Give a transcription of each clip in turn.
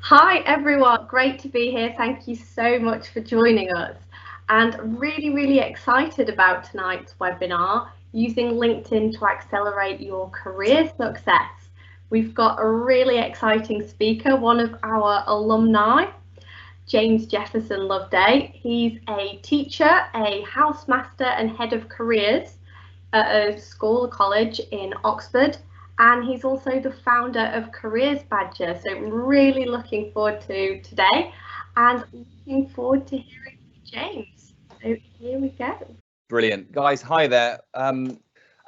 Hi everyone, great to be here. Thank you so much for joining us. And really excited about tonight's webinar, using LinkedIn to accelerate your career success. We've got a really exciting speaker, one of our alumni, James Jefferson-Loveday. He's a teacher, a housemaster and head of careers at a school, a college in Oxford, and he's also the founder of Careers Badger. So really looking forward to today and looking forward to hearing from James. So here we go. Brilliant. Guys, hi there.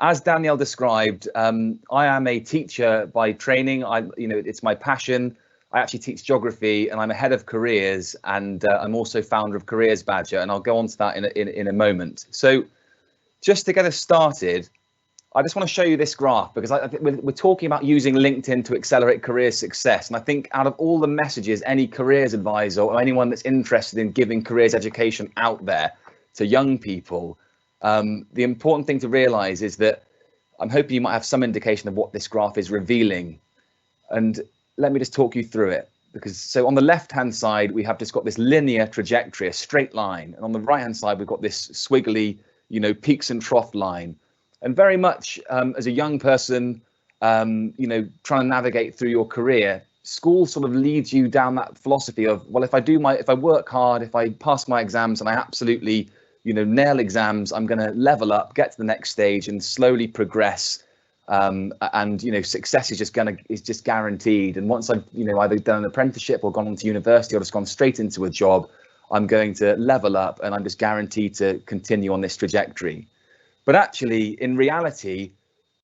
As Danielle described, I am a teacher by training. It's my passion. I actually teach geography and I'm a head of careers, and I'm also founder of Careers Badger, and I'll go on to that in a moment. So just to get us started, I just want to show you this graph because we're talking about using LinkedIn to accelerate career success. And I think out of all the messages any careers advisor or anyone that's interested in giving careers education out there to young people, the important thing to realize is that I'm hoping you might have some indication of what this graph is revealing. And let me just talk you through it. So on the left-hand side, we have just got this linear trajectory, a straight line. And on the right-hand side, we've got this swiggly, peaks and trough line. And very much as a young person, trying to navigate through your career, school sort of leads you down that philosophy of, well, if I work hard, if I pass my exams and I absolutely, nail exams, I'm going to level up, get to the next stage and slowly progress. And success is just guaranteed. And once I've, either done an apprenticeship or gone on to university or just gone straight into a job, I'm going to level up and I'm just guaranteed to continue on this trajectory. But actually, in reality,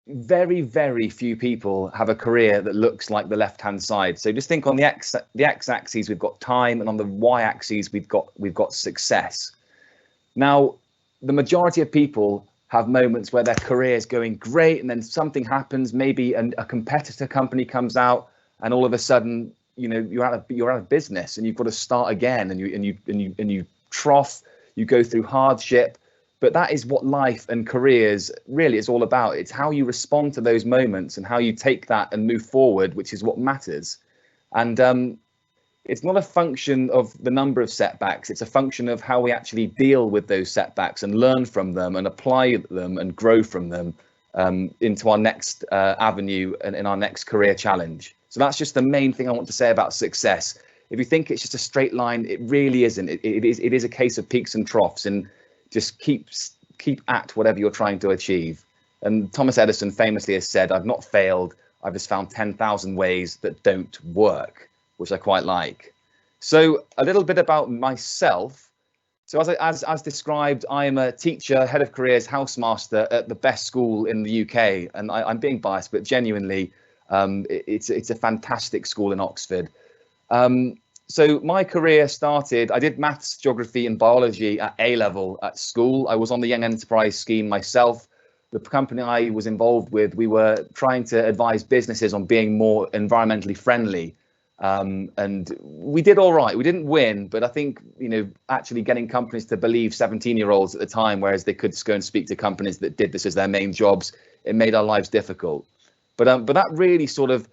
very few people have a career that looks like the left-hand side. So just think on the x-axis, we've got time, and on the y-axis, we've got success. Now, the majority of people have moments where their career is going great, and then something happens. Maybe a competitor company comes out, and all of a sudden, you're out of business, and you've got to start again, and you trough, you go through hardship. But that is what life and careers really is all about. It's how you respond to those moments and how you take that and move forward, which is what matters. And it's not a function of the number of setbacks. It's a function of how we actually deal with those setbacks and learn from them and apply them and grow from them into our next avenue and in our next career challenge. So that's just the main thing I want to say about success. If you think it's just a straight line, it really isn't. It is a case of peaks and troughs, and just keep at whatever you're trying to achieve. And Thomas Edison famously has said, I've not failed, I've just found 10,000 ways that don't work, which I quite like. So a little bit about myself. So as described, I am a teacher, head of careers, housemaster at the best school in the UK. And I'm being biased, but genuinely, it's a fantastic school in Oxford. So my career started, I did maths, geography and biology at A-level at school. I was on the Young Enterprise scheme myself. The company I was involved with, we were trying to advise businesses on being more environmentally friendly. And we did all right. We didn't win, but I think, actually getting companies to believe 17-year-olds at the time, whereas they could just go and speak to companies that did this as their main jobs, it made our lives difficult. But that really sort of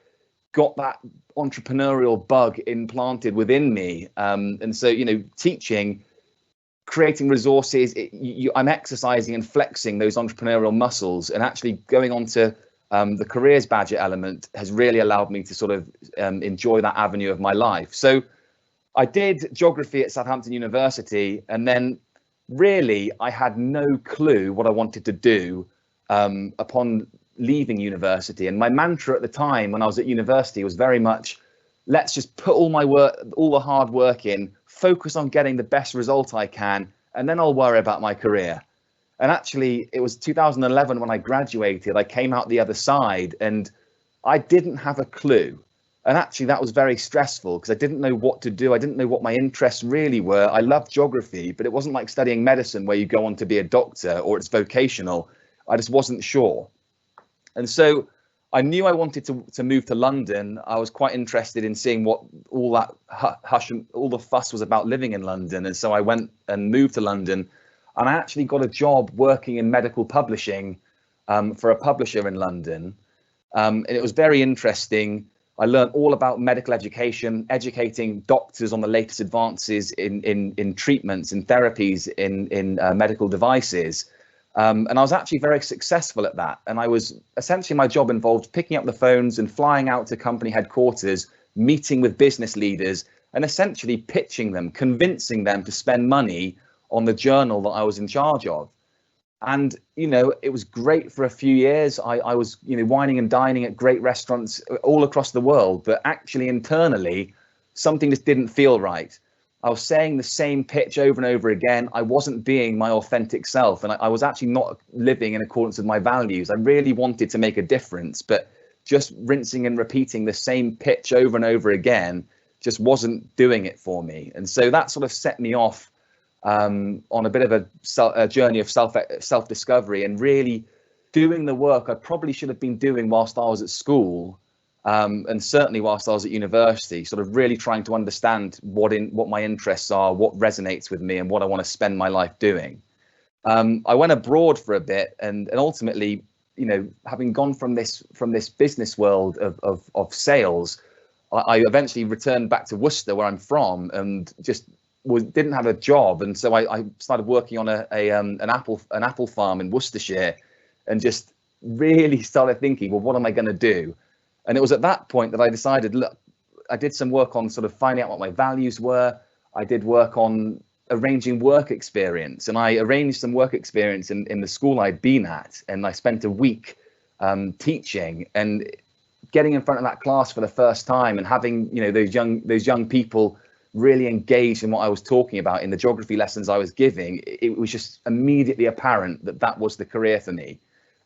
got that entrepreneurial bug implanted within me. And so, teaching, creating resources, I'm exercising and flexing those entrepreneurial muscles, and actually going on to the Careers Badger element has really allowed me to sort of enjoy that avenue of my life. So I did geography at Southampton University, and then really I had no clue what I wanted to do upon leaving university. And my mantra at the time when I was at university was very much, let's just put all the hard work in, focus on getting the best result I can, and then I'll worry about my career. And actually, it was 2011 when I graduated. I came out the other side and I didn't have a clue. And actually, that was very stressful because I didn't know what to do. I didn't know what my interests really were. I loved geography, but it wasn't like studying medicine where you go on to be a doctor or it's vocational. I just wasn't sure. And so I knew I wanted to move to London. I was quite interested in seeing what all that all the fuss was about living in London. And so I went and moved to London, and I actually got a job working in medical publishing for a publisher in London. And it was very interesting. I learned all about medical education, educating doctors on the latest advances in treatments, in therapies, in medical devices. And I was actually very successful at that. And I was essentially, my job involved picking up the phones and flying out to company headquarters, meeting with business leaders, and essentially pitching them, convincing them to spend money on the journal that I was in charge of. And, it was great for a few years. I was, wining and dining at great restaurants all across the world. But actually, internally, something just didn't feel right. I was saying the same pitch over and over again. I wasn't being my authentic self. And I was actually not living in accordance with my values. I really wanted to make a difference. But just rinsing and repeating the same pitch over and over again just wasn't doing it for me. And so that sort of set me off on a bit of a journey of self-discovery and really doing the work I probably should have been doing whilst I was at school, and certainly whilst I was at university, sort of really trying to understand what my interests are, what resonates with me, and what I want to spend my life doing. I went abroad for a bit, and ultimately, having gone from this business world of sales, I eventually returned back to Worcester, where I'm from, and just didn't have a job, and so I started working on an apple farm in Worcestershire, and just really started thinking, well, what am I going to do? And it was at that point that I decided, look, I did some work on sort of finding out what my values were. I did work on arranging work experience, and I arranged some work experience in the school I'd been at, and I spent a week teaching and getting in front of that class for the first time, and having those young people really engaged in what I was talking about in the geography lessons I was giving. It was just immediately apparent that was the career for me,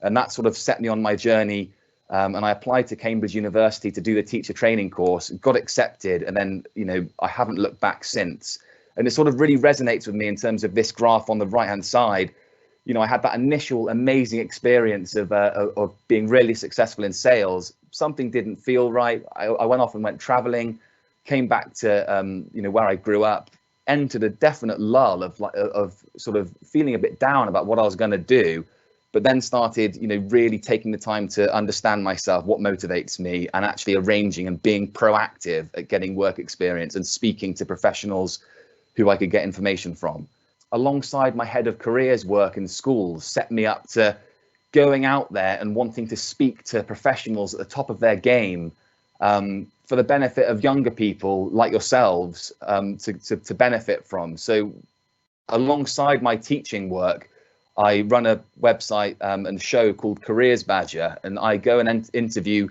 and that sort of set me on my journey. And I applied to Cambridge University to do the teacher training course, got accepted, and then I haven't looked back since. And it sort of really resonates with me in terms of this graph on the right hand side. I had that initial amazing experience of being really successful in sales. Something didn't feel right. I went off and went traveling, came back to where I grew up, entered a definite lull of sort of feeling a bit down about what I was going to do, but then started really taking the time to understand myself, what motivates me, and actually arranging and being proactive at getting work experience and speaking to professionals who I could get information from. Alongside my head of careers work in schools set me up to going out there and wanting to speak to professionals at the top of their game, for the benefit of younger people like yourselves, to benefit from. So alongside my teaching work, I run a website and show called Careers Badger, and I go and interview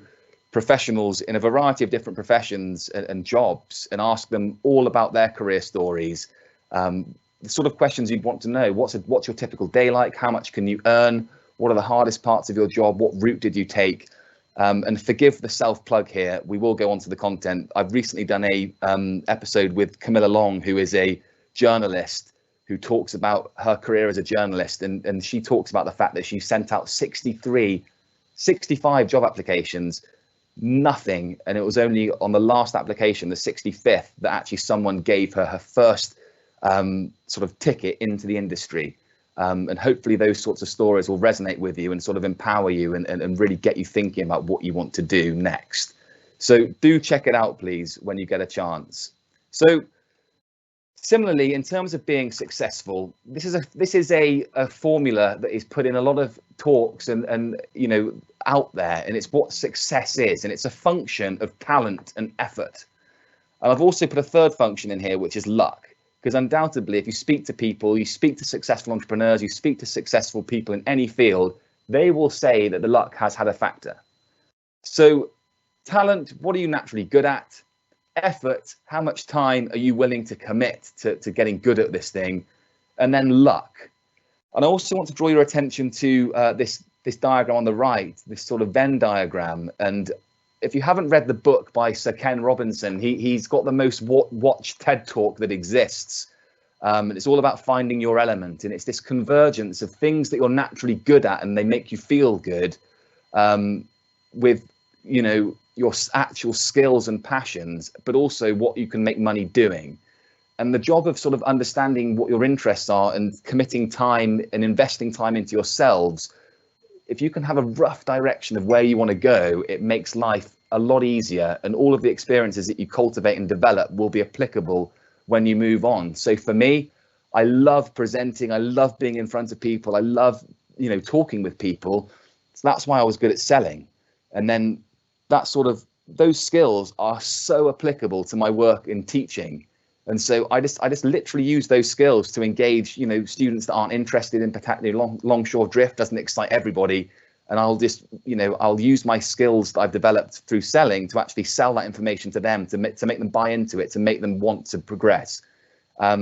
professionals in a variety of different professions and jobs, and ask them all about their career stories, the sort of questions you'd want to know. What's your typical day like? How much can you earn? What are the hardest parts of your job? What route did you take? And forgive the self-plug here, we will go on to the content. I've recently done a episode with Camilla Long, who is a journalist who talks about her career as a journalist, and she talks about the fact that she sent out 65 job applications, nothing, and it was only on the last application, the 65th, that actually someone gave her first sort of ticket into the industry. And hopefully those sorts of stories will resonate with you and sort of empower you and really get you thinking about what you want to do next. So do check it out, please, when you get a chance. So similarly, in terms of being successful, this is a formula that is put in a lot of talks and out there, and it's what success is, and it's a function of talent and effort. And I've also put a third function in here, which is luck. Because undoubtedly, if you speak to people, you speak to successful entrepreneurs, you speak to successful people in any field, they will say that the luck has had a factor. So talent, what are you naturally good at? Effort, how much time are you willing to commit to getting good at this thing? And then luck. And I also want to draw your attention to this diagram on the right, this sort of Venn diagram. And if you haven't read the book by Sir Ken Robinson, he's got the most watched TED Talk that exists. And it's all about finding your element. And it's this convergence of things that you're naturally good at and they make you feel good, with, your actual skills and passions, but also what you can make money doing. And the job of sort of understanding what your interests are and committing time and investing time into yourselves, if you can have a rough direction of where you want to go, it makes life a lot easier, and all of the experiences that you cultivate and develop will be applicable when you move on. So for me, I love presenting, I love being in front of people, I love, you know, talking with people. So that's why I was good at selling. And then those skills are so applicable to my work in teaching. And so I just literally use those skills to engage, you know, students that aren't interested in particularly longshore drift, doesn't excite everybody. And I'll just, you know, I'll use my skills that I've developed through selling to actually sell that information to them, to make them buy into it, to make them want to progress.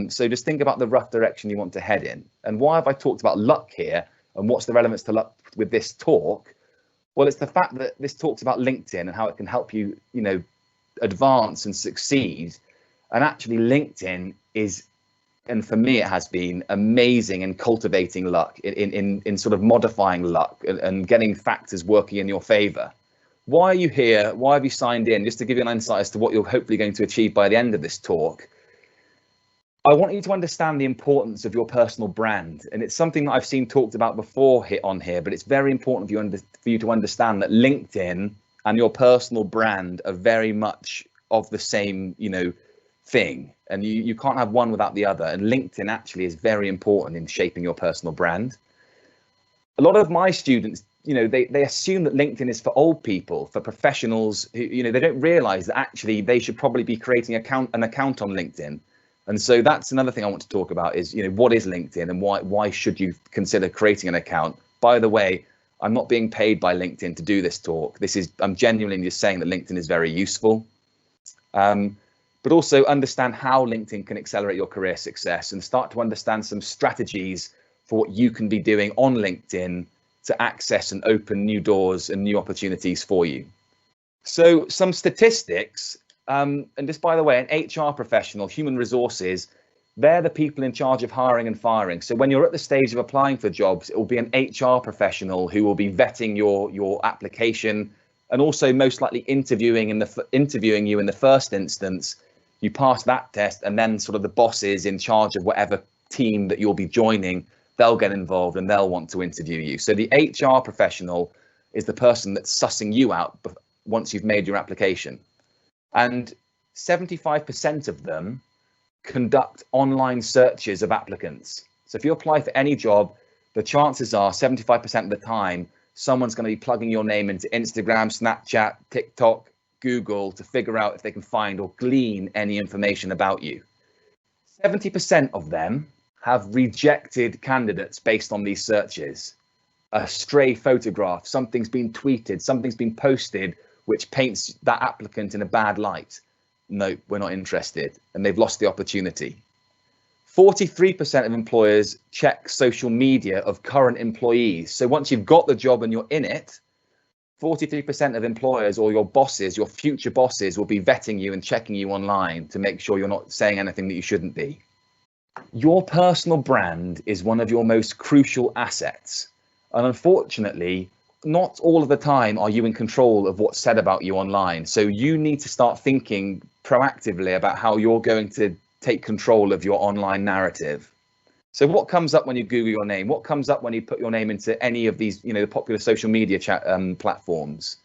So just think about the rough direction you want to head in. And why have I talked about luck here? And what's the relevance to luck with this talk? Well, it's the fact that this talks about LinkedIn and how it can help you, you know, advance and succeed. And actually LinkedIn is, and for me it has been amazing in cultivating luck, in sort of modifying luck and getting factors working in your favor. Why are you here? Why have you signed in? Just to give you an insight as to what you're hopefully going to achieve by the end of this talk. I want you to understand the importance of your personal brand, and it's something that I've seen talked about before on here, but it's very important for you to understand that LinkedIn and your personal brand are very much of the same, you know, thing, and you can't have one without the other. And LinkedIn actually is very important in shaping your personal brand. A lot of my students, you know, they assume that LinkedIn is for old people, for professionals who, you know, they don't realize that actually they should probably be creating an account on LinkedIn. And so that's another thing I want to talk about is, you know, what is LinkedIn and why should you consider creating an account? By the way, I'm not being paid by LinkedIn to do this talk. I'm genuinely just saying that LinkedIn is very useful. But also understand how LinkedIn can accelerate your career success and start to understand some strategies for what you can be doing on LinkedIn to access and open new doors and new opportunities for you. So some statistics. And just by the way, an HR professional, human resources, they're the people in charge of hiring and firing. So when you're at the stage of applying for jobs, it will be an HR professional who will be vetting your application and also most likely interviewing you in the first instance. You pass that test, and then sort of the bosses in charge of whatever team that you'll be joining, they'll get involved and they'll want to interview you. So the HR professional is the person that's sussing you out once you've made your application. And 75% of them conduct online searches of applicants. So if you apply for any job, the chances are 75% of the time, someone's going to be plugging your name into Instagram, Snapchat, TikTok, Google to figure out if they can find or glean any information about you. 70% of them have rejected candidates based on these searches. A stray photograph, something's been tweeted, something's been posted, which paints that applicant in a bad light. No, we're not interested, and they've lost the opportunity. 43% of employers check social media of current employees. So once you've got the job and you're in it, 43% of employers or your bosses, your future bosses, will be vetting you and checking you online to make sure you're not saying anything that you shouldn't be. Your personal brand is one of your most crucial assets. And unfortunately, not all of the time are you in control of what's said about you online. So you need to start thinking proactively about how you're going to take control of your online narrative. So what comes up when you Google your name? What comes up when you put your name into any of these, you know, the popular social media platforms?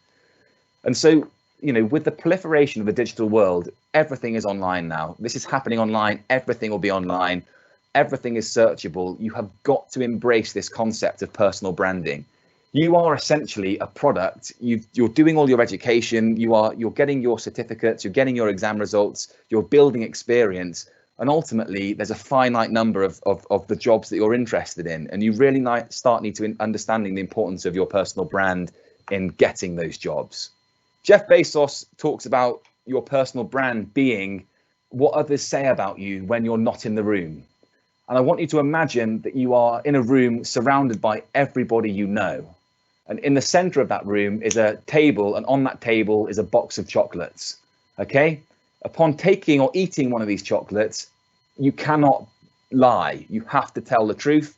And so, you know, with the proliferation of the digital world, everything is online now. This is happening online. Everything will be online. Everything is searchable. You have got to embrace this concept of personal branding. You are essentially a product. You're doing all your education. You're getting your certificates. You're getting your exam results. You're building experience. And ultimately, there's a finite number of the jobs that you're interested in. And you really need to understanding the importance of your personal brand in getting those jobs. Jeff Bezos talks about your personal brand being what others say about you when you're not in the room. And I want you to imagine that you are in a room surrounded by everybody you know. And in the center of that room is a table, and on that table is a box of chocolates. Okay? Upon taking or eating one of these chocolates, you cannot lie. You have to tell the truth.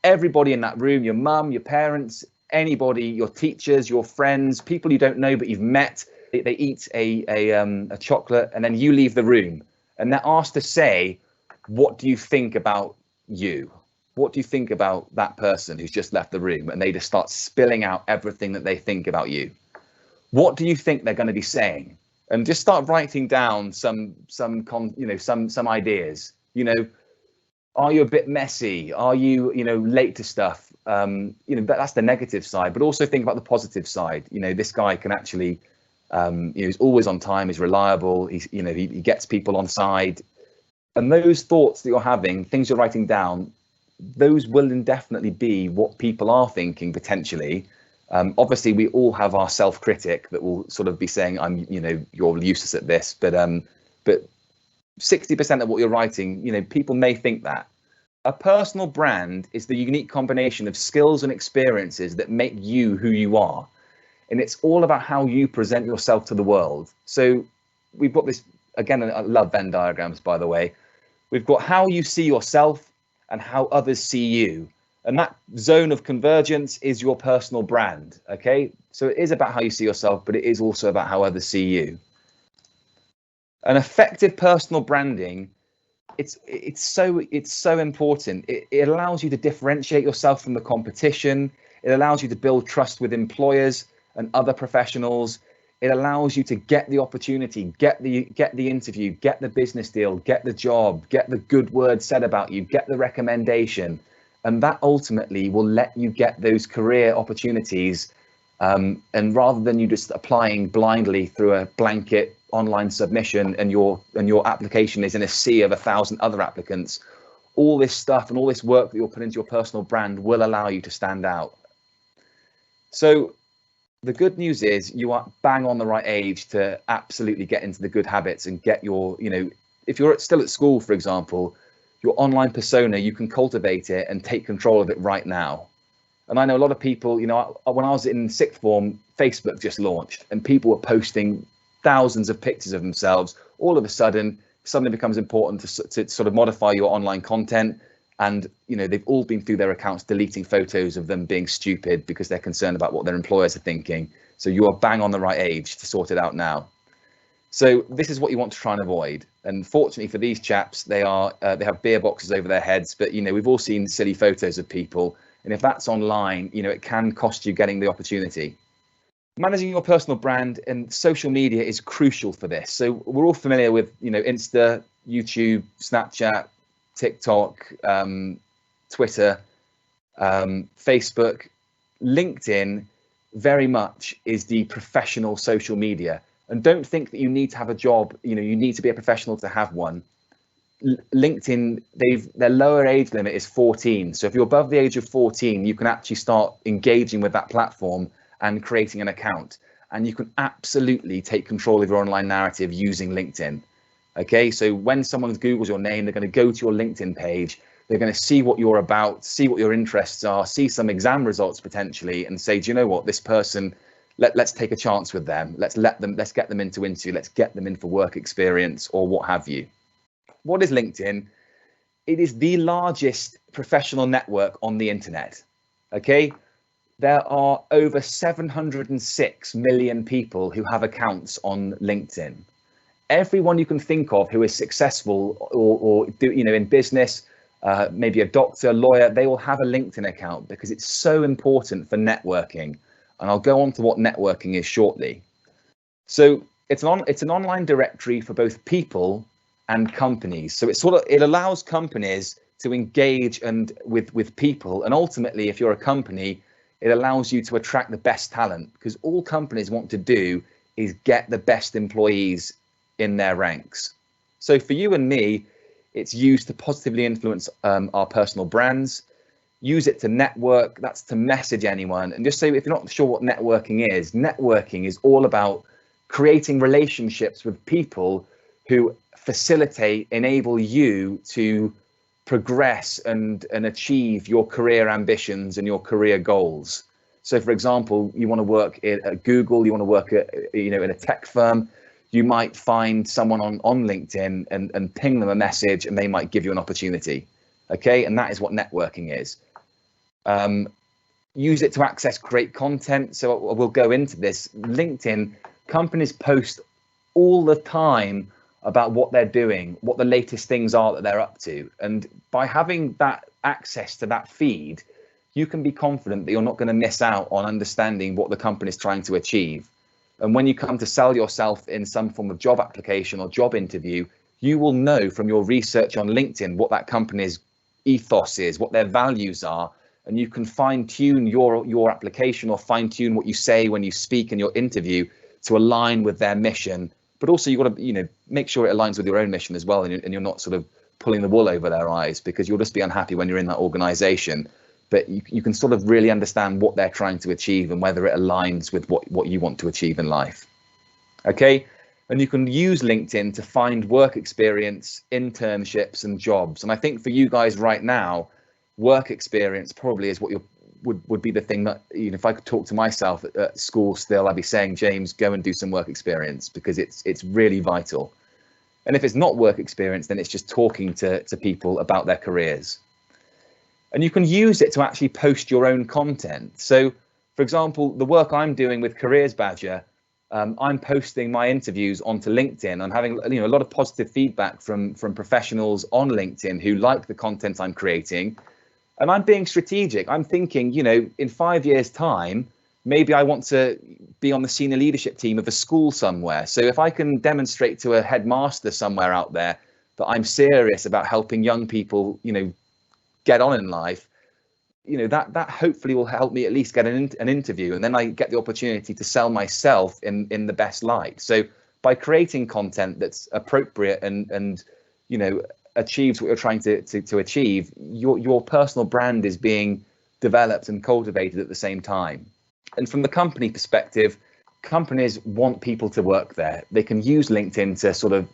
Everybody in that room, your mum, your parents, anybody, your teachers, your friends, people you don't know but you've met, they eat a chocolate, and then you leave the room. And they're asked to say, what do you think about you? What do you think about that person who's just left the room? And they just start spilling out everything that they think about you. What do you think they're going to be saying? And just start writing down some ideas. Are you a bit messy? Are you late to stuff? That's the negative side, but also think about the positive side. This guy can actually, he's always on time, he's reliable, he gets people on side. And those thoughts that you're having, things you're writing down, those will indefinitely be what people are thinking potentially. Obviously, we all have our self-critic that will sort of be saying, you're useless at this, but 60% of what you're writing, people may think that. A personal brand is the unique combination of skills and experiences that make you who you are. And it's all about how you present yourself to the world. So we've got this, again, I love Venn diagrams, by the way. We've got how you see yourself and how others see you. And that zone of convergence is your personal brand, okay? So it is about how you see yourself, but it is also about how others see you. An effective personal branding, it's so important. It allows you to differentiate yourself from the competition. It allows you to build trust with employers and other professionals. It allows you to get the opportunity, get the interview, get the business deal, get the job, get the good word said about you, get the recommendation. And that ultimately will let you get those career opportunities. And rather than you just applying blindly through a blanket online submission and your application is in a sea of 1,000 other applicants, all this stuff and all this work that you'll put into your personal brand will allow you to stand out. So the good news is you are bang on the right age to absolutely get into the good habits and get your, if you're still at school, for example, your online persona, you can cultivate it and take control of it right now. And I know a lot of people, when I was in sixth form, Facebook just launched and people were posting thousands of pictures of themselves. All of a sudden, suddenly becomes important to sort of modify your online content. And, they've all been through their accounts, deleting photos of them being stupid because they're concerned about what their employers are thinking. So you are bang on the right age to sort it out now. So this is what you want to try and avoid. And fortunately for these chaps, they have beer boxes over their heads. But, we've all seen silly photos of people. And if that's online, it can cost you getting the opportunity. Managing your personal brand and social media is crucial for this. So we're all familiar with, Insta, YouTube, Snapchat, TikTok, Twitter, Facebook. LinkedIn very much is the professional social media. And don't think that you need to have a job, you need to be a professional to have one. LinkedIn, their lower age limit is 14. So if you're above the age of 14, you can actually start engaging with that platform and creating an account. And you can absolutely take control of your online narrative using LinkedIn. Okay, so when someone Googles your name, they're going to go to your LinkedIn page. They're going to see what you're about, see what your interests are, see some exam results potentially, and say, do you know what, this person, let's take a chance with them. Let's get them into interview. Let's get them in for work experience or what have you. What is LinkedIn? It is the largest professional network on the internet. Okay, there are over 706 million people who have accounts on LinkedIn. Everyone you can think of who is successful or in business, maybe a doctor, lawyer, they will have a LinkedIn account because it's so important for networking. And I'll go on to what networking is shortly. So it's an online directory for both people and companies. So it allows companies to engage with people. And ultimately, if you're a company, it allows you to attract the best talent, because all companies want to do is get the best employees in their ranks. So for you and me, it's used to positively influence our personal brands. Use it to network, that's to message anyone. And just so if you're not sure what networking is all about creating relationships with people who facilitate, enable you to progress and achieve your career ambitions and your career goals. So for example, you want to work at Google, you want to work at, in a tech firm, you might find someone on LinkedIn and ping them a message and they might give you an opportunity. Okay, and that is what networking is. Use it to access great content. So we'll go into this. LinkedIn, companies post all the time about what they're doing, what the latest things are that they're up to. And by having that access to that feed, you can be confident that you're not going to miss out on understanding what the company is trying to achieve. And when you come to sell yourself in some form of job application or job interview, you will know from your research on LinkedIn what that company's ethos is, what their values are, and you can fine tune your application or fine tune what you say when you speak in your interview to align with their mission. But also you've got to, make sure it aligns with your own mission as well, and you're not sort of pulling the wool over their eyes, because you'll just be unhappy when you're in that organization. But you can sort of really understand what they're trying to achieve and whether it aligns with what you want to achieve in life. Okay. And you can use LinkedIn to find work experience, internships and jobs. And I think for you guys right now, work experience probably is what would be the thing that, if I could talk to myself at school still, I'd be saying, James, go and do some work experience, because it's really vital. And if it's not work experience, then it's just talking to people about their careers. And you can use it to actually post your own content. So, for example, the work I'm doing with Careers Badger, I'm posting my interviews onto LinkedIn. I'm having a lot of positive feedback from professionals on LinkedIn who like the content I'm creating. And I'm being strategic. I'm thinking, in 5 years' time, maybe I want to be on the senior leadership team of a school somewhere. So if I can demonstrate to a headmaster somewhere out there that I'm serious about helping young people, get on in life, that hopefully will help me at least get an interview, and then I get the opportunity to sell myself in the best light. So by creating content that's appropriate and achieves what you're trying to achieve, your personal brand is being developed and cultivated at the same time. And from the company perspective, companies want people to work there. They can use LinkedIn to sort of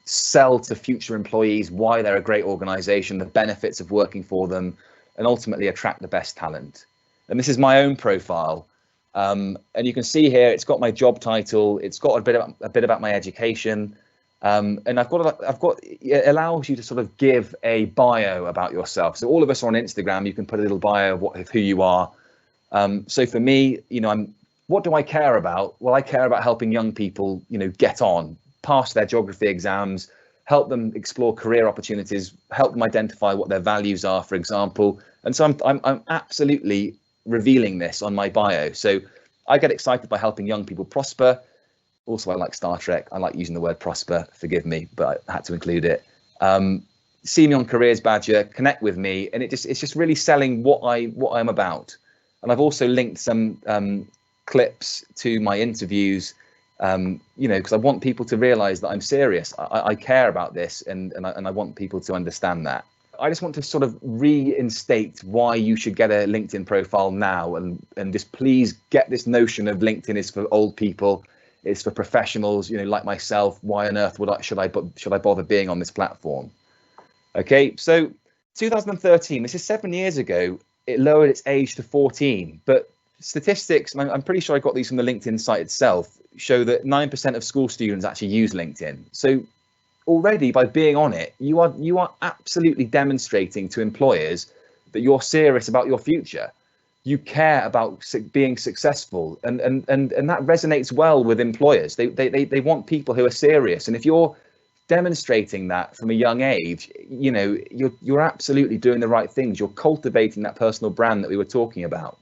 sell to future employees why they're a great organization, the benefits of working for them, and ultimately attract the best talent. And this is my own profile. And you can see here, it's got my job title. It's got a bit about my education. And it allows you to sort of give a bio about yourself. So all of us are on Instagram. You can put a little bio of who you are. So for me, what do I care about? Well, I care about helping young people, get on, pass their geography exams, help them explore career opportunities, help them identify what their values are, for example. And so I'm absolutely revealing this on my bio. So I get excited by helping young people prosper. Also, I like Star Trek. I like using the word prosper. Forgive me, but I had to include it. See me on Careers Badger, connect with me, and it's just really selling what I'm about. And I've also linked some clips to my interviews, because I want people to realize that I'm serious. I care about this, and I want people to understand that. I just want to sort of reinstate why you should get a LinkedIn profile now, and just please get this notion of LinkedIn is for old people, it's for professionals, like myself. Why on earth should I bother being on this platform? Okay, so 2013, this is 7 years ago, it lowered its age to 14, but statistics, and I'm pretty sure I got these from the LinkedIn site itself, show that 9% of school students actually use LinkedIn. So already by being on it, you are absolutely demonstrating to employers that you're serious about your future. You care about being successful, and that resonates well with employers. They want people who are serious, and if you're demonstrating that from a young age, you're absolutely doing the right things. You're cultivating that personal brand that we were talking about.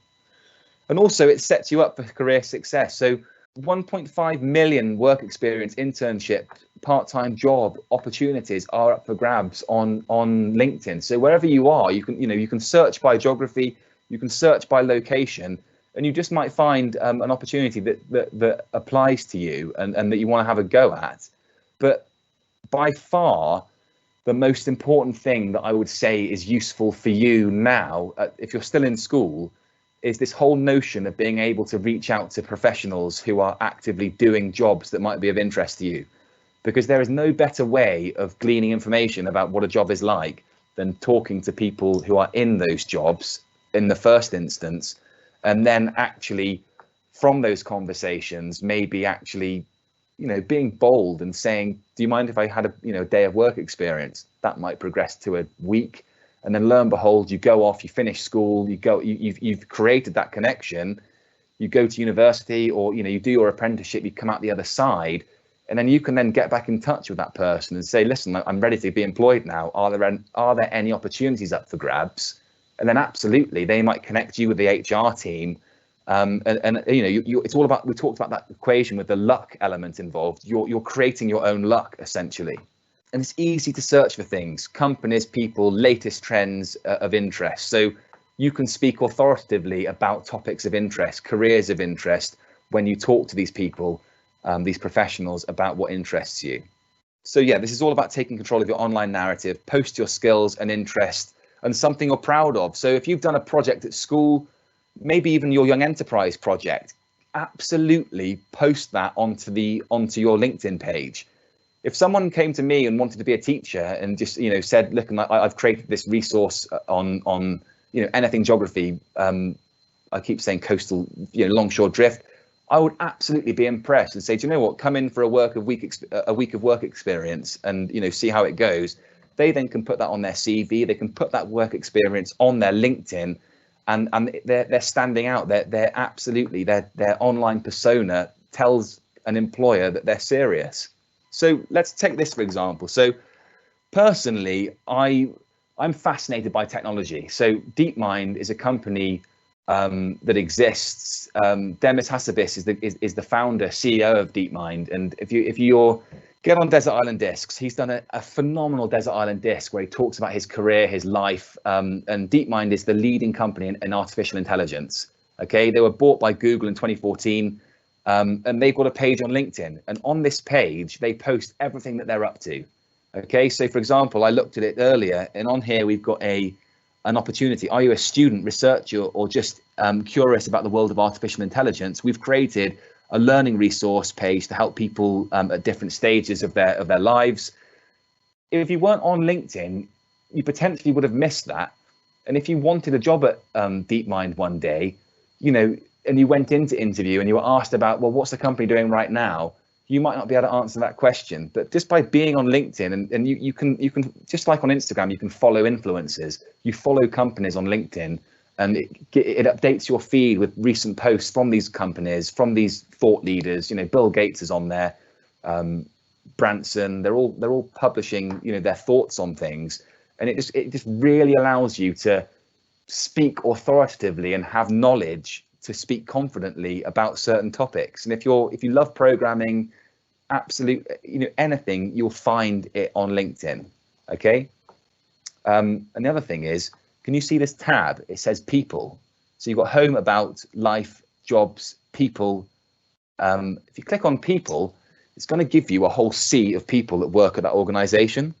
And also it sets you up for career success. So 1.5 million work experience, internship, part-time job opportunities are up for grabs on LinkedIn. So wherever you are, you can search by geography, you can search by location, and you just might find an opportunity that applies to you and that you want to have a go at. But by far, the most important thing that I would say is useful for you now, if you're still in school, is this whole notion of being able to reach out to professionals who are actively doing jobs that might be of interest to you. Because there is no better way of gleaning information about what a job is like than talking to people who are in those jobs in the first instance, and then actually from those conversations, maybe actually, being bold and saying, do you mind if I had a day of work experience? That might progress to a week. And then lo and behold, you go off, you finish school, you've created that connection, you go to university, or you do your apprenticeship, you come out the other side, and then you can then get back in touch with that person and say, listen, I'm ready to be employed now. Are there any opportunities up for grabs? And then absolutely, they might connect you with the HR team, And you know, it's all about, we talked about that equation with the luck element involved. You're creating your own luck essentially. And it's easy to search for things, companies, people, latest trends of interest. So you can speak authoritatively about topics of interest, careers of interest, when you talk to these people, these professionals, about what interests you. So yeah, this is all about taking control of your online narrative. Post your skills and interest and something you're proud of. So if you've done a project at school, maybe even your young enterprise project, absolutely post that onto your LinkedIn page. If someone came to me and wanted to be a teacher and just, you know, said, look, I've created this resource on you know, anything geography, I keep saying coastal, you know, longshore drift, I would absolutely be impressed and say, do you know what, come in for a week of work experience and, you know, see how it goes. They then can put that on their CV, they can put that work experience on their LinkedIn, and they're standing out. They're absolutely, their online persona tells an employer that they're serious. So let's take this for example. So personally, I'm fascinated by technology. So DeepMind is a company that exists. Demis Hassabis is the founder, CEO of DeepMind. And if you get on Desert Island Discs, he's done a phenomenal Desert Island Disc where he talks about his career, his life. And DeepMind is the leading company in artificial intelligence. Okay, they were bought by Google in 2014. And they've got a page on LinkedIn, and on this page they post everything that they're up to. Okay, so for example, I looked at it earlier, and on here we've got an opportunity. Are you a student, researcher, or just curious about the world of artificial intelligence? We've created a learning resource page to help people at different stages of their lives. If you weren't on LinkedIn, you potentially would have missed that. And if you wanted a job at DeepMind one day, you know, and you went into interview and you were asked about, well, what's the company doing right now? You might not be able to answer that question, but just by being on LinkedIn, and you can just like on Instagram, you can follow influencers, you follow companies on LinkedIn, and it updates your feed with recent posts from these companies, from these thought leaders. You know, Bill Gates is on there, Branson. They're all publishing, you know, their thoughts on things, and it just really allows you to speak authoritatively and have knowledge to speak confidently about certain topics. And if you love programming, absolute, you know, anything, you'll find it on LinkedIn. Okay. And the other thing is, can you see this tab? It says people. So you've got home, about, life, jobs, people. If you click on people, it's going to give you a whole sea of people that work at that organization.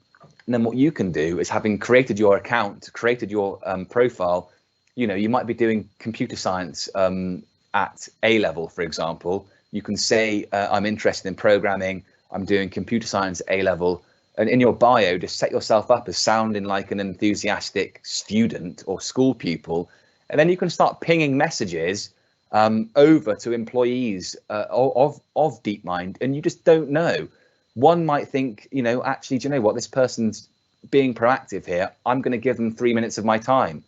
And then what you can do is, having created your account, created your profile, you know, you might be doing computer science at A level, for example. You can say, I'm interested in programming, I'm doing computer science at A level. And in your bio, just set yourself up as sounding like an enthusiastic student or school pupil. And then you can start pinging messages over to employees of DeepMind, and you just don't know. One might think, you know, actually, do you know what? This person's being proactive here. I'm going to give them 3 minutes of my time.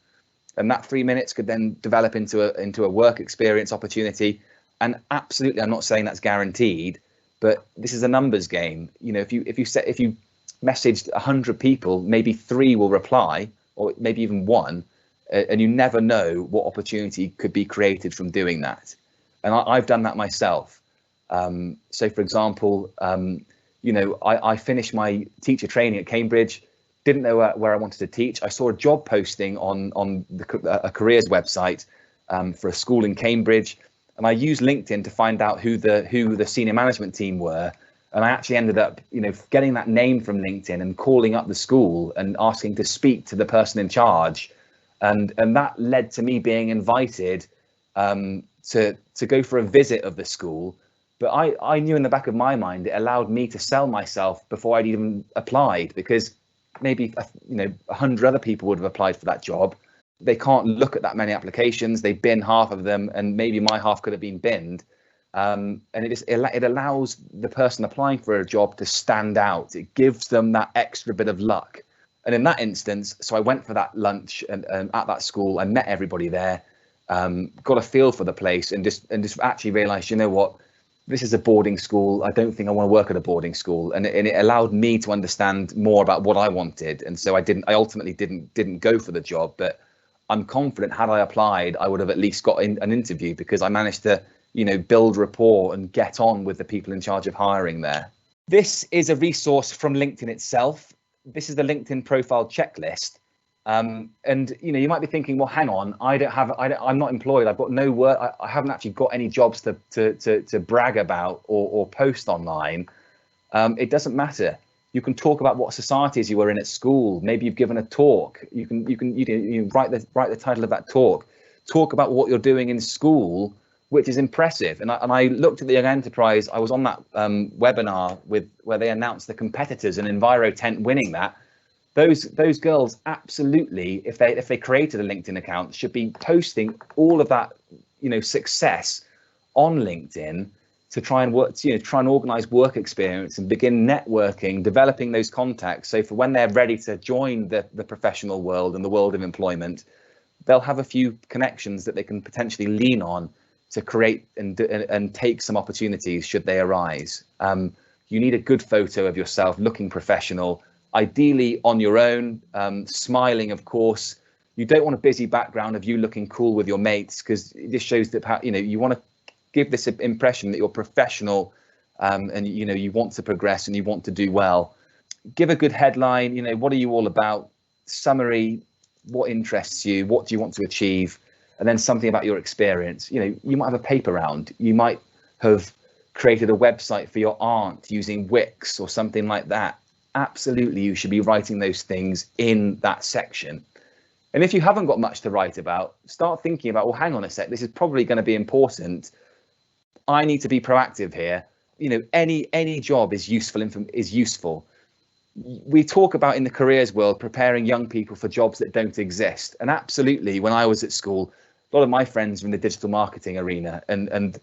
And that 3 minutes could then develop into a work experience opportunity. And absolutely, I'm not saying that's guaranteed, but this is a numbers game. You know, if you messaged 100 people, maybe 3 will reply, or maybe even 1, and you never know what opportunity could be created from doing that. And I've done that myself. So, for example, you know, I finished my teacher training at Cambridge. Didn't know where I wanted to teach. I saw a job posting on a careers website for a school in Cambridge, and I used LinkedIn to find out who the senior management team were. And I actually ended up, you know, getting that name from LinkedIn and calling up the school and asking to speak to the person in charge, and that led to me being invited to go for a visit of the school. But I knew in the back of my mind it allowed me to sell myself before I'd even applied, because maybe, you know, 100 other people would have applied for that job. They can't look at that many applications. They bin half of them, and maybe my half could have been binned. And it allows the person applying for a job to stand out. It gives them that extra bit of luck. And in that instance, so I went for that lunch and at that school. I met everybody there, got a feel for the place, and just actually realised, you know what, this is a boarding school. I don't think I want to work at a boarding school, and it allowed me to understand more about what I wanted. And so I ultimately didn't go for the job, but I'm confident had I applied, I would have at least got an interview, because I managed to, build rapport and get on with the people in charge of hiring there. This is a resource from LinkedIn itself. This is the LinkedIn profile checklist. And you might be thinking, well, hang on, I'm not employed. I've got no work. I haven't actually got any jobs to brag about or post online. It doesn't matter. You can talk about what societies you were in at school. Maybe you've given a talk. You can write the title of that talk. Talk about what you're doing in school, which is impressive. And I looked at the Young Enterprise. I was on that webinar where they announced the competitors and EnviroTent winning that. Those girls absolutely, if they created a LinkedIn account, should be posting all of that success on LinkedIn to try and organize work experience and begin networking, developing those contacts. So for when they're ready to join the professional world and the world of employment, they'll have a few connections that they can potentially lean on to create and take some opportunities should they arise. You need a good photo of yourself looking professional, ideally on your own, smiling, of course. You don't want a busy background of you looking cool with your mates, because this shows that you want to give this impression that you're professional, and you want to progress and you want to do well. Give a good headline. What are you all about? Summary. What interests you? What do you want to achieve? And then something about your experience. You might have a paper round. You might have created a website for your aunt using Wix or something like that. Absolutely, you should be writing those things in that section. And if you haven't got much to write about, start thinking about, well, hang on a sec, this is probably going to be important. I need to be proactive here. Any job is useful. We talk about in the careers world preparing young people for jobs that don't exist. And absolutely, when I was at school, a lot of my friends were in the digital marketing arena, and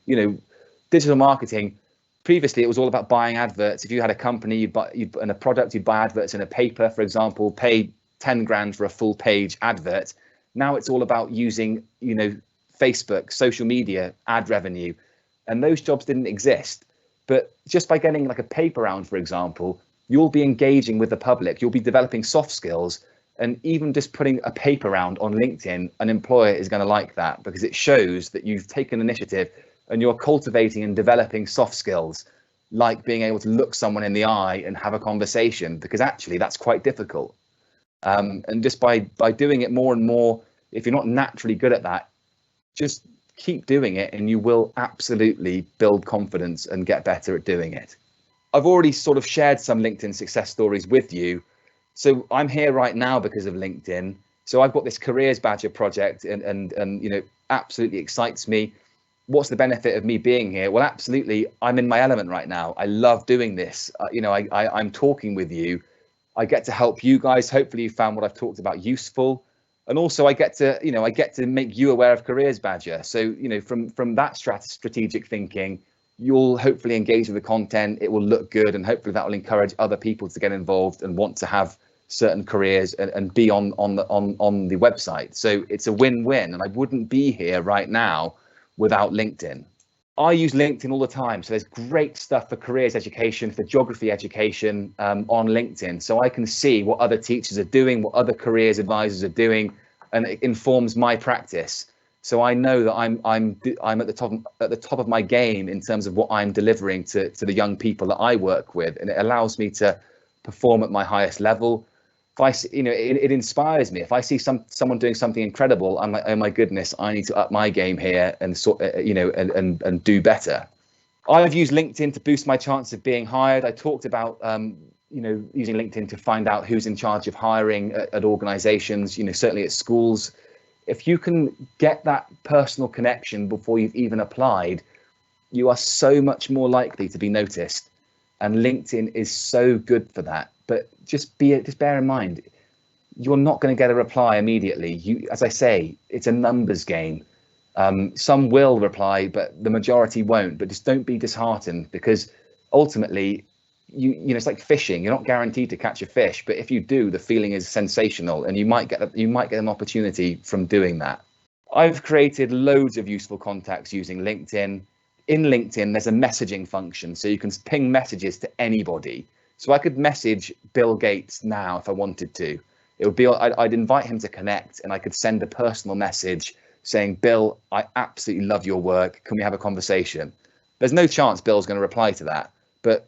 digital marketing. Previously, it was all about buying adverts. If you had a company, and a product, you'd buy adverts in a paper, for example, pay 10 grand for a full page advert. Now it's all about using, Facebook, social media, ad revenue, and those jobs didn't exist. But just by getting like a paper round, for example, you'll be engaging with the public, you'll be developing soft skills, and even just putting a paper round on LinkedIn, an employer is going to like that, because it shows that you've taken initiative and you're cultivating and developing soft skills, like being able to look someone in the eye and have a conversation, because actually that's quite difficult. And just by doing it more and more, if you're not naturally good at that, just keep doing it and you will absolutely build confidence and get better at doing it. I've already sort of shared some LinkedIn success stories with you. So I'm here right now because of LinkedIn. So I've got this Careers Badger project and absolutely excites me. What's the benefit of me being here? Well, absolutely, I'm in my element right now. I love doing this. I'm talking with you. I get to help you guys. Hopefully you found what I've talked about useful. And also I get to make you aware of Careers Badger. So, from that strategic thinking, you'll hopefully engage with the content. It will look good, and hopefully that will encourage other people to get involved and want to have certain careers and be on the website. So it's a win-win, and I wouldn't be here right now without LinkedIn. I use LinkedIn all the time. So there's great stuff for careers education, for geography education on LinkedIn. So I can see what other teachers are doing, what other careers advisors are doing, and it informs my practice. So I know that I'm at the top of my game in terms of what I'm delivering to the young people that I work with, and it allows me to perform at my highest level. If it inspires me. If I see someone doing something incredible, I'm like, oh my goodness, I need to up my game here and and do better. I've used LinkedIn to boost my chance of being hired. I talked about using LinkedIn to find out who's in charge of hiring at organizations, certainly at schools. If you can get that personal connection before you've even applied, you are so much more likely to be noticed. And LinkedIn is so good for that. But just bear in mind, you're not going to get a reply immediately. As I say, it's a numbers game. Some will reply, but the majority won't. But just don't be disheartened, because ultimately, it's like fishing. You're not guaranteed to catch a fish, but if you do, the feeling is sensational, and you might get an opportunity from doing that. I've created loads of useful contacts using LinkedIn. In LinkedIn, there's a messaging function, so you can ping messages to anybody. So I could message Bill Gates now if I wanted to. It would be, I'd invite him to connect, and I could send a personal message saying, Bill, I absolutely love your work. Can we have a conversation? There's no chance Bill's going to reply to that. But,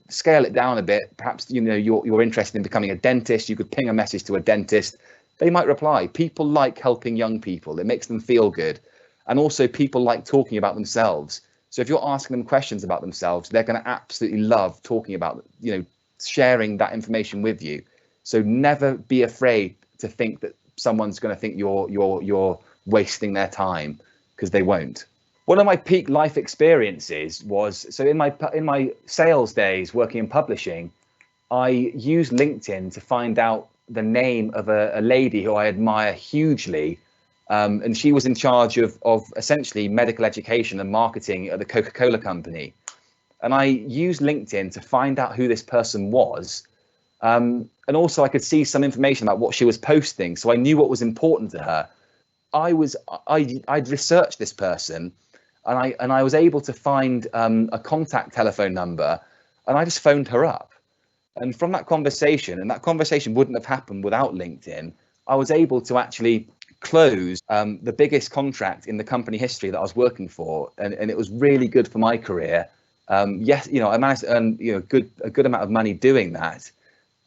scale it down a bit. Perhaps, you're interested in becoming a dentist. You could ping a message to a dentist. They might reply. People like helping young people. It makes them feel good. And also people like talking about themselves. So if you're asking them questions about themselves, they're going to absolutely love talking about, sharing that information with you. So never be afraid to think that someone's going to think you're wasting their time, because they won't. One of my peak life experiences was, so in my sales days working in publishing, I used LinkedIn to find out the name of a lady who I admire hugely. And she was in charge of essentially medical education and marketing at the Coca-Cola company. And I used LinkedIn to find out who this person was. And also I could see some information about what she was posting. So I knew what was important to her. I'd researched this person, and I was able to find a contact telephone number, and I just phoned her up. And from that conversation, and that conversation wouldn't have happened without LinkedIn, I was able to actually close the biggest contract in the company history that I was working for, and it was really good for my career. Yes, I managed to earn a good amount of money doing that.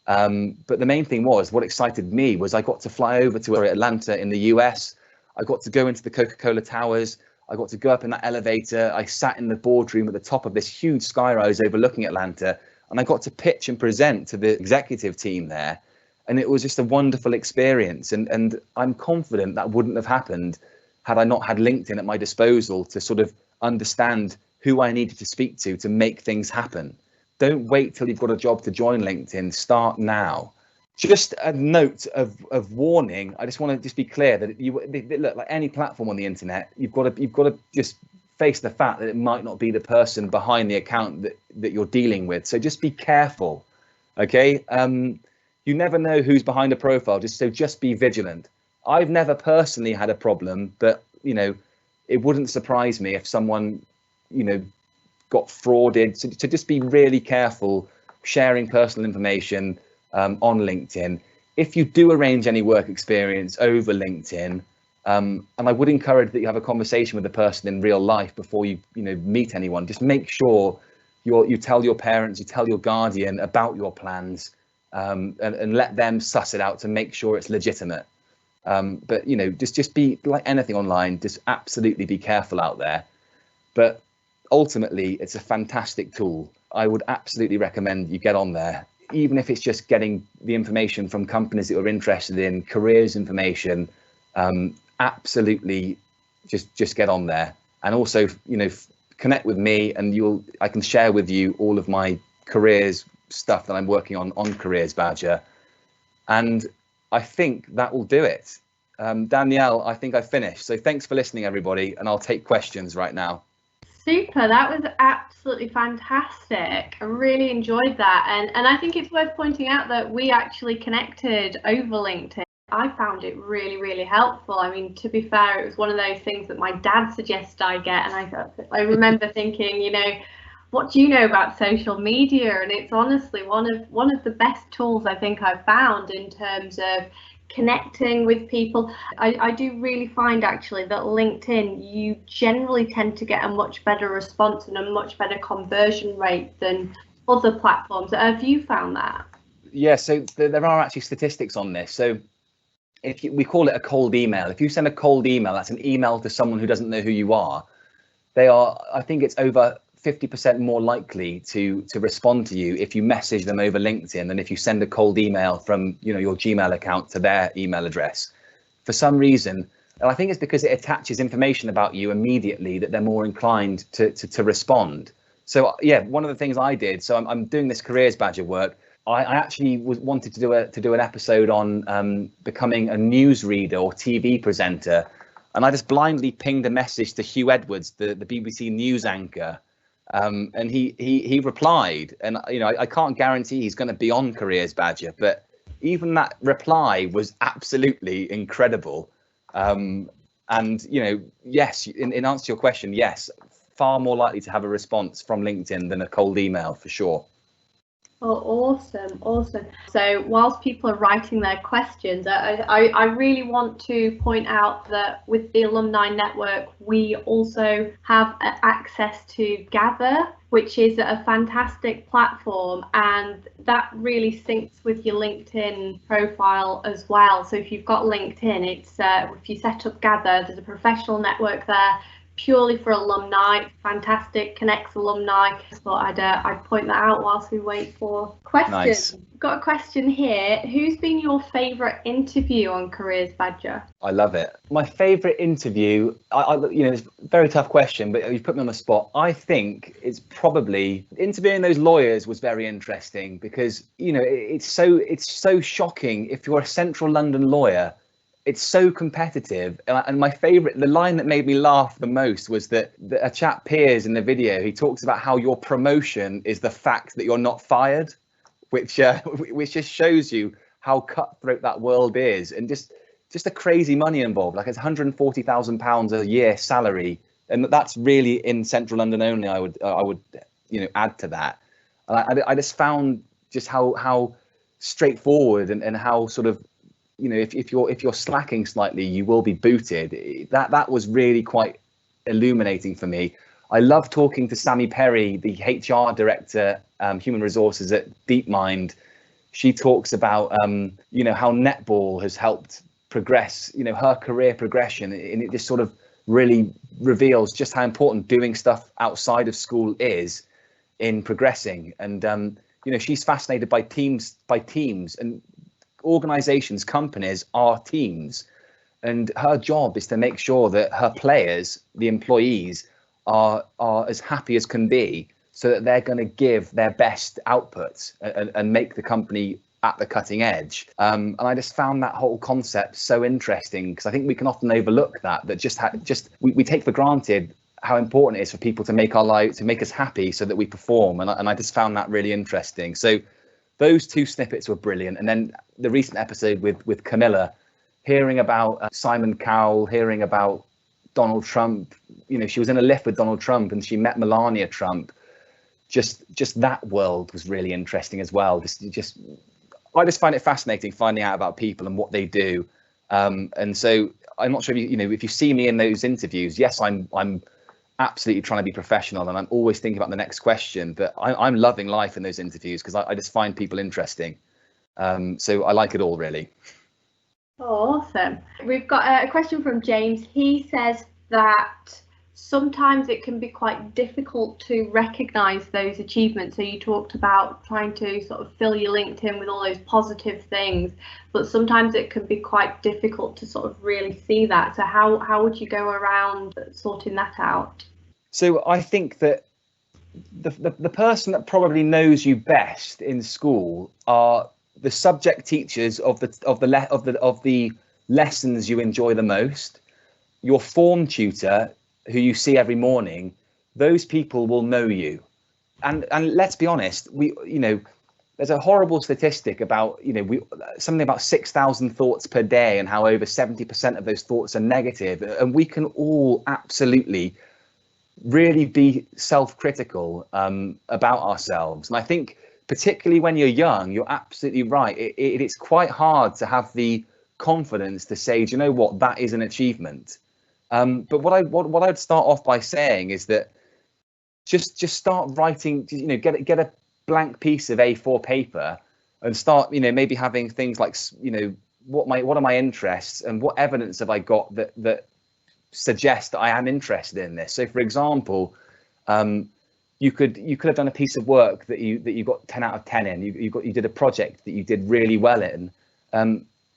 But the main thing was, what excited me was I got to fly over to Atlanta in the US. I got to go into the Coca-Cola towers. I got to go up in that elevator. I sat in the boardroom at the top of this huge skyrise overlooking Atlanta, and I got to pitch and present to the executive team there. And it was just a wonderful experience. And I'm confident that wouldn't have happened had I not had LinkedIn at my disposal to sort of understand who I needed to speak to make things happen. Don't wait till you've got a job to join LinkedIn. Start now. Just a note of warning. I just want to be clear that look, like any platform on the internet, you've got to just face the fact that it might not be the person behind the account that you're dealing with. So just be careful. Okay. You never know who's behind a profile. Just be vigilant. I've never personally had a problem, but it wouldn't surprise me if someone got frauded. So just be really careful sharing personal information on LinkedIn. If you do arrange any work experience over LinkedIn, and I would encourage that you have a conversation with the person in real life before you meet anyone. Just make sure you tell your parents, you tell your guardian about your plans, and let them suss it out to make sure it's legitimate. But just be like anything online. Just absolutely be careful out there. But ultimately, it's a fantastic tool. I would absolutely recommend you get on there, even if it's just getting the information from companies that you're interested in, careers information. Absolutely, just get on there, and also connect with me, and I can share with you all of my careers stuff that I'm working on Careers Badger. And I think that will do it. Danielle, I think I've finished. So thanks for listening, everybody, and I'll take questions right now. Super, that was absolutely fantastic. I really enjoyed that, and I think it's worth pointing out that we actually connected over LinkedIn. I found it really, really helpful. I mean, to be fair, it was one of those things that my dad suggested I get, and I remember thinking, what do you know about social media? And it's honestly one of the best tools I think I've found in terms of connecting with people. I do really find actually that LinkedIn, you generally tend to get a much better response and a much better conversion rate than other platforms. Have you found that? Yeah, so there are actually statistics on this. So we call it a cold email. If you send a cold email, that's an email to someone who doesn't know who you are. I think it's over 50% more likely to respond to you if you message them over LinkedIn than if you send a cold email from your Gmail account to their email address. For some reason, and I think it's because it attaches information about you immediately that they're more inclined to respond. So yeah, one of the things I did, so I'm doing this Careers Badger work. I actually wanted to do an episode on becoming a newsreader or TV presenter, and I just blindly pinged a message to Hugh Edwards, the BBC News anchor. And he replied, and I can't guarantee he's going to be on Careers Badger, but even that reply was absolutely incredible. And yes, in answer to your question, yes, far more likely to have a response from LinkedIn than a cold email, for sure. Oh, awesome, awesome. So whilst people are writing their questions, I really want to point out that with the Alumni Network, we also have access to Gather, which is a fantastic platform, and that really syncs with your LinkedIn profile as well. So if you've got LinkedIn, it's if you set up Gather, there's a professional network there purely for alumni. Fantastic, connects alumni. I thought I'd point that out whilst we wait for questions. Nice. Got a question here. Who's been your favourite interview on Careers Badger? I love it. My favourite interview, it's a very tough question, but you put me on the spot. I think it's probably interviewing those lawyers was very interesting because, it's so shocking if you're a central London lawyer. It's so competitive, and my favourite, the line that made me laugh the most was that a chap Piers in the video, he talks about how your promotion is the fact that you're not fired, which just shows you how cutthroat that world is, and just the crazy money involved. Like it's £140,000 a year salary, and that's really in central London only. I would add to that. I just found just how straightforward and how sort of, if you're slacking slightly, you will be booted. That was really quite illuminating for me. I love talking to Sammy Perry, the HR director, human resources at DeepMind. She talks about how netball has helped progress, her career progression, and it just sort of really reveals just how important doing stuff outside of school is in progressing. And she's fascinated by teams, and organizations, companies are teams, and her job is to make sure that her players, the employees, are as happy as can be, so that they're going to give their best outputs and make the company at the cutting edge. And I just found that whole concept so interesting, because I think we can often overlook that we take for granted how important it is for people to make our lives, to make us happy so that we perform. And I just found that really interesting. So those two snippets were brilliant. And then the recent episode with Camilla, hearing about Simon Cowell, hearing about Donald Trump, she was in a lift with Donald Trump and she met Melania Trump. Just that world was really interesting as well. I just find it fascinating finding out about people and what they do. And so I'm not sure if you see me in those interviews, yes, I'm absolutely trying to be professional and I'm always thinking about the next question, but I'm loving life in those interviews because I just find people interesting. So I like it all, really. Oh, awesome. We've got a question from James. He says that sometimes it can be quite difficult to recognise those achievements. So you talked about trying to sort of fill your LinkedIn with all those positive things, but sometimes it can be quite difficult to sort of really see that. So how would you go around sorting that out? So I think that the person that probably knows you best in school are the subject teachers of the lessons you enjoy the most, your form tutor who you see every morning. Those people will know you. And let's be honest, there's a horrible statistic about, something about 6,000 thoughts per day and how over 70% of those thoughts are negative. And we can all absolutely really be self-critical about ourselves. And I think particularly when you're young, you're absolutely right. It's quite hard to have the confidence to say, do you know what, that is an achievement. But what I'd start off by saying is that just start writing, get a blank piece of A4 paper and start, maybe having things like, what are my interests and what evidence have I got that suggests that I am interested in this. So for example, you could have done a piece of work that you got 10 out of 10 in. You did a project that you did really well in.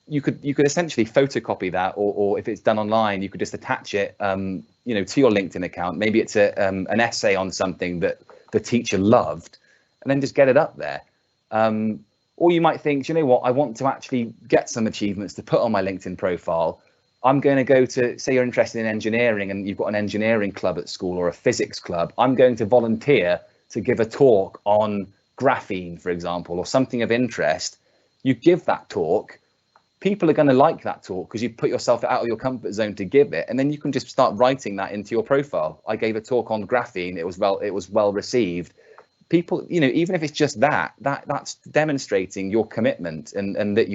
You could essentially photocopy that, or if it's done online, you could just attach it, to your LinkedIn account. Maybe it's an essay on something that the teacher loved, and then just get it up there. Or you might think, do you know what, I want to actually get some achievements to put on my LinkedIn profile. I'm going to go to, say you're interested in engineering and you've got an engineering club at school or a physics club. I'm going to volunteer to give a talk on graphene, for example, or something of interest. You give that talk. People are going to like that talk because you put yourself out of your comfort zone to give it, and then you can just start writing that into your profile. I gave a talk on graphene. It was well received. people, even if it's just that's demonstrating your commitment and that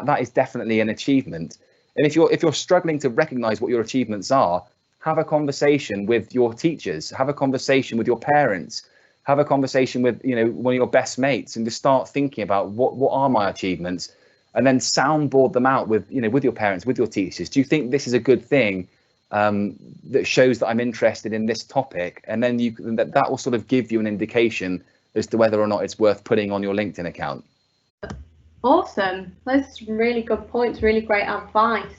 that is definitely an achievement. And if you're struggling to recognize what your achievements are, have a conversation with your teachers, have a conversation with your parents, have a conversation with one of your best mates, and just start thinking about what are my achievements, and then soundboard them out with your parents, with your teachers. Do you think this is a good thing that shows that I'm interested in this topic? And then that will sort of give you an indication as to whether or not it's worth putting on your LinkedIn account. Awesome. Those are some really good points, really great advice.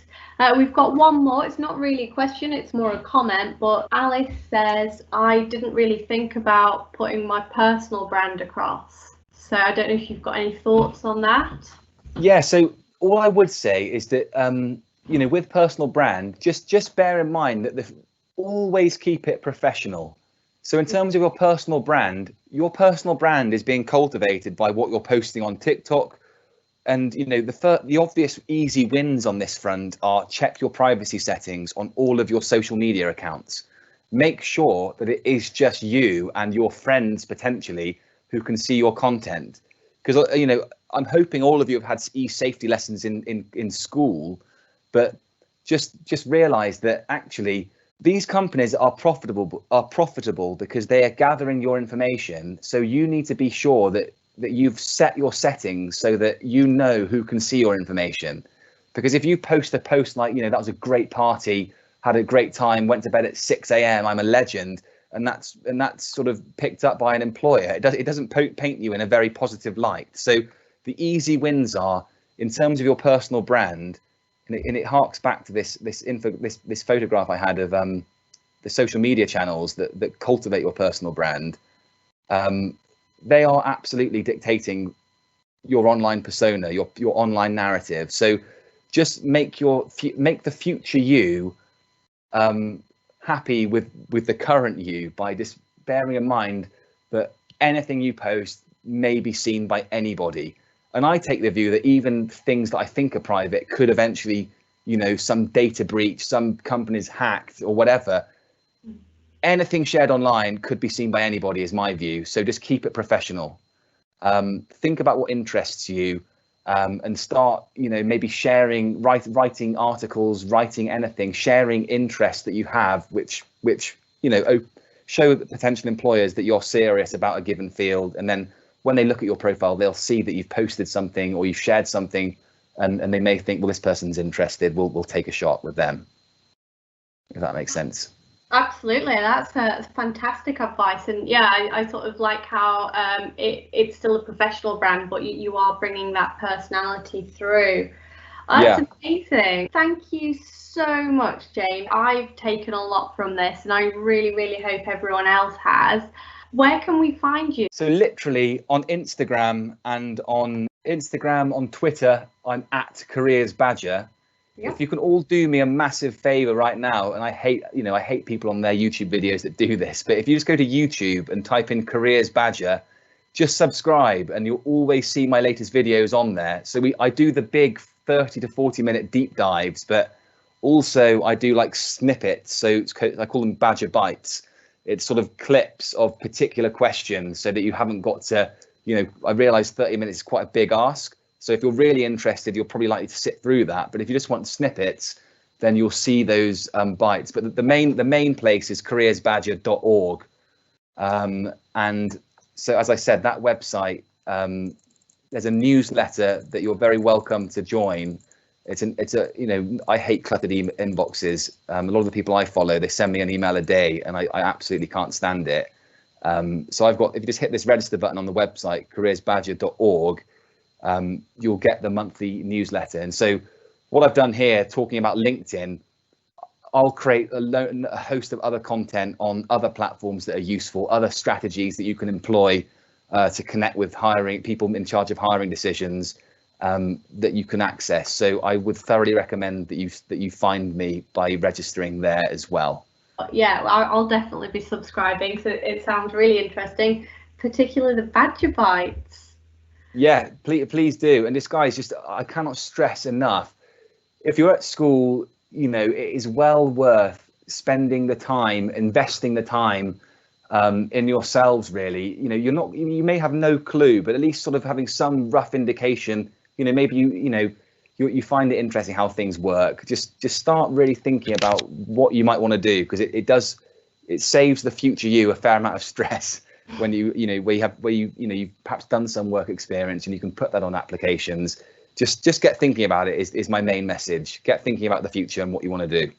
We've got one more. It's not really a question, it's more a comment, but Alice says, I didn't really think about putting my personal brand across. So I don't know if you've got any thoughts on that. Yeah, so all I would say is that, with personal brand, just bear in mind that always keep it professional. So in terms of your personal brand is being cultivated by what you're posting on TikTok. And the obvious easy wins on this front are check your privacy settings on all of your social media accounts. Make sure that it is just you and your friends potentially who can see your content. Because I'm hoping all of you have had e-safety lessons in school, but just realize that actually these companies are profitable because they are gathering your information. So you need to be sure that you've set your settings so that who can see your information. Because if you post a post like, that was a great party, had a great time, went to bed at 6 a.m, I'm a legend, and that's sort of picked up by an employer, it doesn't paint you in a very positive light. So the easy wins are, in terms of your personal brand, and it harks back to this photograph I had of the social media channels that cultivate your personal brand. They are absolutely dictating your online persona, your online narrative. So just make the future you happy with the current you by just bearing in mind that anything you post may be seen by anybody. And I take the view that even things that I think are private could eventually, some data breach, some companies hacked or whatever. Anything shared online could be seen by anybody, is my view. So just keep it professional. Think about what interests you, and start, maybe sharing, writing articles, writing anything, sharing interests that you have, which show the potential employers that you're serious about a given field. And then when they look at your profile, they'll see that you've posted something or you've shared something, and they may think, well, this person's interested. We'll take a shot with them. If that makes sense. Absolutely, that's fantastic advice. And yeah, I sort of like how it's still a professional brand, but you are bringing that personality through. That's amazing. Thank you so much, James. I've taken a lot from this, and I really, really hope everyone else has. Where can we find you? So literally on Instagram, on Twitter, I'm at Careers Badger. Yep. If you can all do me a massive favor right now, and I hate people on their YouTube videos that do this, but if you just go to YouTube and type in Careers Badger, just subscribe, and you'll always see my latest videos on there. So I do the big 30 to 40 minute deep dives, but also I do like snippets. So I call them Badger Bites. It's sort of clips of particular questions, so that you haven't got to, I realize 30 minutes is quite a big ask. So if you're really interested, you're probably likely to sit through that. But if you just want snippets, then you'll see those bites. But the main place is careersbadger.org. And so, as I said, that website, there's a newsletter that you're very welcome to join. I hate cluttered inboxes. A lot of the people I follow, they send me an email a day, and I absolutely can't stand it. So if you just hit this register button on the website, careersbadger.org, you'll get the monthly newsletter. And so what I've done here, talking about LinkedIn, I'll create a host of other content on other platforms that are useful, other strategies that you can employ to connect with hiring people in charge of hiring decisions that you can access. So I would thoroughly recommend that you find me by registering there as well. Yeah, I'll definitely be subscribing. So it sounds really interesting, particularly the Badger Bites. Yeah, please do. And this, guys, just, I cannot stress enough, if you're at school, it is well worth spending the time, investing the time, in yourselves, really. You may have no clue, but at least sort of having some rough indication, maybe you find it interesting how things work. Just start really thinking about what you might want to do, because it saves the future you a fair amount of stress when you've perhaps done some work experience and you can put that on applications. Just get thinking about it is my main message. Get thinking about the future and what you want to do.